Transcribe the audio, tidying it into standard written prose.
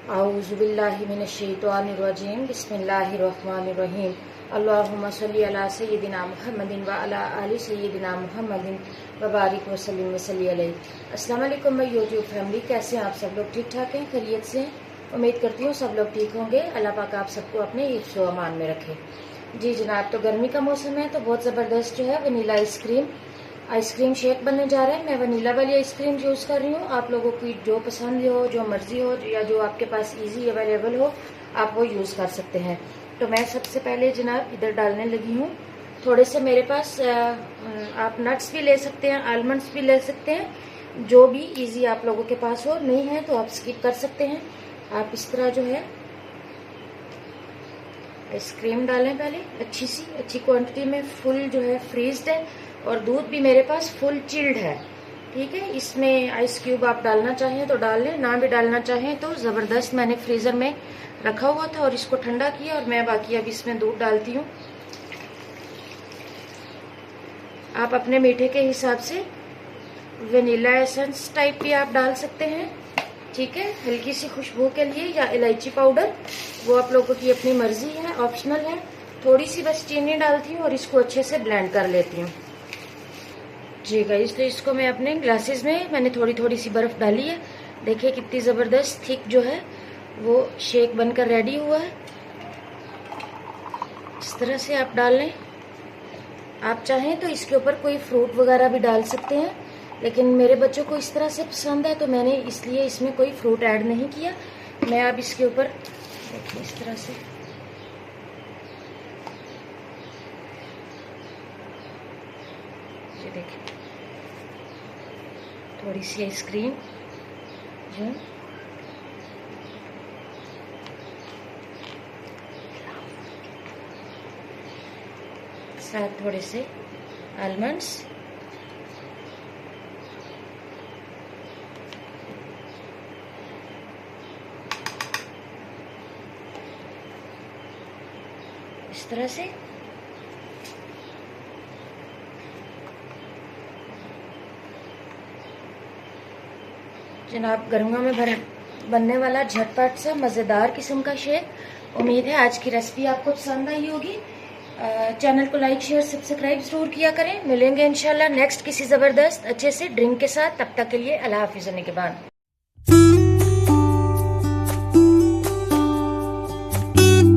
औज़ुबिल्लाहि मिनश्शैतानिर्रजीम बिस्मिल्लाहिर्रहमानिर्रहीम अल्लाहुम्मा सल्ली अला सय्यिदिना मुहम्मदिन व अला आलि सय्यिदिना मुहम्मदिन व बारिक व सल्लिम व सल्ली अलैहि। अस्सलाम वालेकुम माय यूट्यूब फैमिली, कैसे हैं आप सब लोग? ठीक ठाक हैं, खैरियत से हैं? उम्मीद करती हूँ सब लोग ठीक होंगे। अल्लाह पाक आप सबको अपने हिफ्ज़ व अमान में रखे। जी जनाब, तो गर्मी का मौसम है तो बहुत ज़बरदस्त जो है वनीला आइसक्रीम शेक बनने जा रहा है। मैं वनीला वाली आइसक्रीम यूज़ कर रही हूँ। आप लोगों की जो पसंद हो, जो मर्जी हो या जो आपके पास इजी अवेलेबल हो, आप वो यूज़ कर सकते हैं। तो मैं सबसे पहले जनाब इधर डालने लगी हूँ थोड़े से मेरे पास आप नट्स भी ले सकते हैं, आलमंड्स भी ले सकते हैं, जो भी इजी आप लोगों के पास हो। नहीं है तो आप स्किप कर सकते हैं। आप इस तरह जो है आइसक्रीम डालें पहले अच्छी क्वांटिटी में, फुल जो है फ्रीज्ड है और दूध भी मेरे पास फुल चिल्ड है। ठीक है, इसमें आइस क्यूब आप डालना चाहें तो डाल लें, ना भी डालना चाहें तो ज़बरदस्त। मैंने फ्रीज़र में रखा हुआ था और इसको ठंडा किया और मैं बाकी अब इसमें दूध डालती हूँ। आप अपने मीठे के हिसाब से वनीला एसेंस टाइप भी आप डाल सकते हैं। ठीक है, हल्की सी खुशबू के लिए, या इलायची पाउडर, वो आप लोगों की अपनी मर्जी है, ऑप्शनल है। थोड़ी सी बस चीनी डालती हूँ और इसको अच्छे से ब्लेंड कर लेती हूँ। जी गाइस, तो इसको मैं अपने ग्लासेस में मैंने थोड़ी थोड़ी सी बर्फ डाली है। देखिए कितनी ज़बरदस्त थिक जो है वो शेक बनकर रेडी हुआ है। इस तरह से आप डाल लें। आप चाहें तो इसके ऊपर कोई फ्रूट वगैरह भी डाल सकते हैं, लेकिन मेरे बच्चों को इस तरह से पसंद है तो मैंने इसलिए इसमें कोई फ्रूट ऐड नहीं किया। मैं अब इसके ऊपर देखिए इस तरह से ये देखिए थोड़ी सी आइसक्रीम जो साथ थोड़े से आलमंड्स, इस तरह से। जनाब, गर्मियों में बनने वाला झटपट सा मज़ेदार किस्म का शेक। उम्मीद है आज की रेसिपी आपको पसंद आई होगी। चैनल को लाइक शेयर सब्सक्राइब जरूर किया करें। मिलेंगे इंशाल्लाह नेक्स्ट किसी ज़बरदस्त अच्छे से ड्रिंक के साथ। तब तक के लिए अल्लाह हाफिज़। के बाद